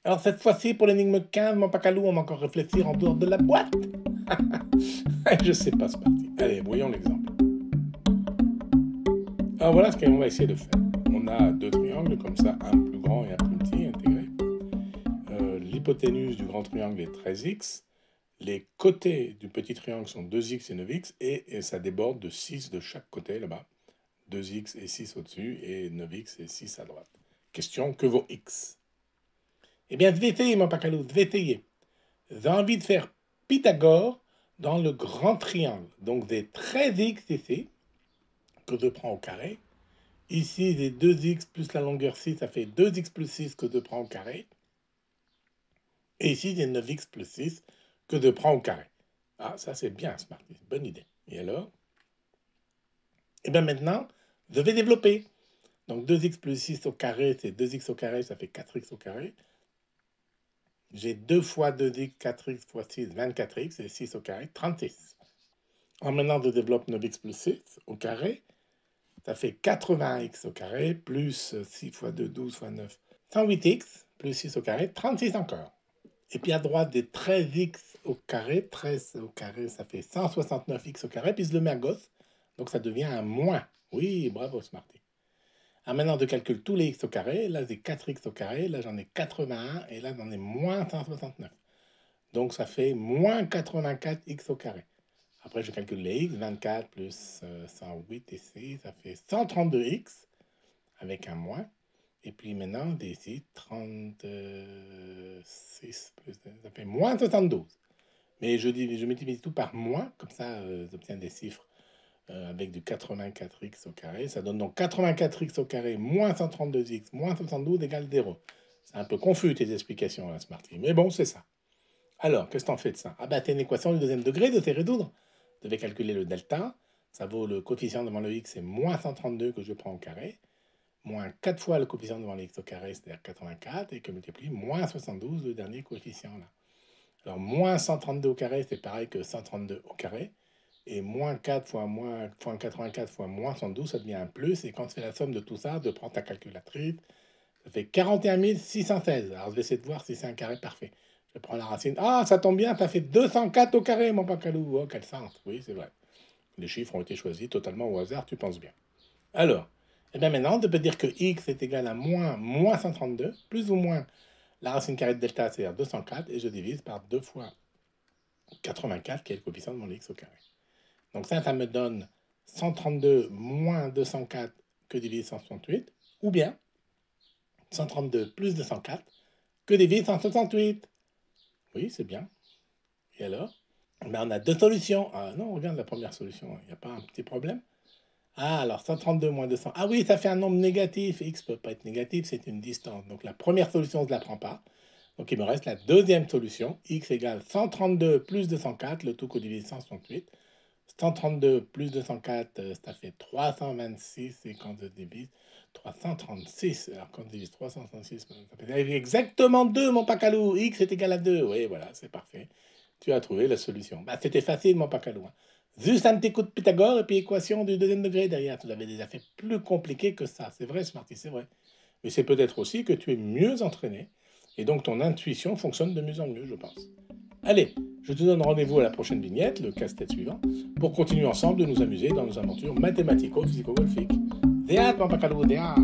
Alors cette fois-ci, pour l'énigme 15, mon pacalou, on va encore réfléchir en dehors de la boîte. Je sais pas, c'est parti. Allez, voyons l'exemple. Alors voilà ce qu'on va essayer de faire. On a deux triangles comme ça, un plus grand et un plus petit intégrés. L'hypoténuse du grand triangle est 13x. Les côtés du petit triangle sont 2x et 9x et ça déborde de 6 de chaque côté là-bas. 2x et 6 au-dessus et 9x et 6 à droite. Question, que vaut x? Eh bien, je vais essayer, mon pacalou, je vais essayer. J'ai envie de faire Pythagore dans le grand triangle. Donc, j'ai 13x ici, que je prends au carré. Ici, j'ai 2x plus la longueur 6, ça fait 2x plus 6 que je prends au carré. Et ici, j'ai 9x plus 6 que je prends au carré. Ah, ça c'est bien, Smarty, bonne idée. Et alors? Et bien maintenant, je vais développer. Donc 2x plus 6 au carré, c'est 2x au carré, ça fait 4x au carré. J'ai 2 fois 2x, 4x fois 6, 24x, et 6 au carré, 36. En maintenant, je développe 9x plus 6 au carré. Ça fait 80x au carré, plus 6 fois 2, 12 fois 9, 108x, plus 6 au carré, 36 encore. Et puis à droite, des 13x au carré, 13 au carré, ça fait 169x au carré, puis je le mets à gauche, donc ça devient un moins. Oui, bravo Smarty. Alors maintenant, je calcule tous les x au carré, là j'ai 4x au carré, là j'en ai 81, et là j'en ai moins 169. Donc ça fait moins 84x au carré. Après, je calcule les x, 24 plus 108 ici, ça fait 132x, avec un moins. Et puis maintenant, d'ici, 36 plus, ça fait moins 72. Mais je multiplie tout par moins, comme ça, j'obtiens des chiffres avec du 84x au carré. Ça donne donc 84x au carré moins 132x moins 72 égale 0. C'est un peu confus tes explications, là, Smarty. Mais bon, c'est ça. Alors, qu'est-ce que t'en fais de ça? Ah bah, t'as une équation du deuxième degré, de tes résoudre. Je vais calculer le delta. Ça vaut le coefficient devant le x, c'est moins 132 que je prends au carré. Moins 4 fois le coefficient devant le x au carré, c'est-à-dire 84, et que multiplie moins 72, le dernier coefficient là. Alors, moins 132 au carré, c'est pareil que 132 au carré. Et moins 4 fois, moins 84 fois moins 112, ça devient un plus. Et quand tu fais la somme de tout ça, de prendre ta calculatrice, ça fait 41 616. Alors, je vais essayer de voir si c'est un carré parfait. Je prends la racine. Ah, ça tombe bien, ça fait 204 au carré, mon pacalou. Oh, quel centre. Oui, c'est vrai. Les chiffres ont été choisis totalement au hasard, tu penses bien. Alors, et bien maintenant, on peut dire que x est égal à moins 132, plus ou moins la racine carrée de delta, c'est-à-dire 204, et je divise par 2 fois 84, qui est le coefficient de mon x au carré. Donc ça me donne 132 moins 204 que divise 168, ou bien 132 plus 204 que divise 168. Oui, c'est bien. Et alors? Ben, on a deux solutions. Ah non, regarde la première solution, il n'y a pas un petit problème? Ah, alors 132 moins 200. Ah oui, ça fait un nombre négatif. X ne peut pas être négatif, c'est une distance. Donc la première solution, je ne la prends pas. Donc il me reste la deuxième solution. X égale 132 plus 204, le tout codivise 168. 132 plus 204, ça fait 326. Et quand je divise 336, alors quand je divise 336, ça fait exactement 2, mon pacalou. X est égal à 2. Oui, voilà, c'est parfait. Tu as trouvé la solution. Bah, c'était facile, mon pacalou. Juste un petit coup de Pythagore et puis équation du deuxième degré derrière. Tu avais déjà fait plus compliqué que ça. C'est vrai, Smarty, c'est vrai. Mais c'est peut-être aussi que tu es mieux entraîné et donc ton intuition fonctionne de mieux en mieux, je pense. Allez, je te donne rendez-vous à la prochaine vignette, le casse-tête suivant, pour continuer ensemble de nous amuser dans nos aventures mathématico-physico-golfiques. Des hâtes, mon pacalou, des hâtes.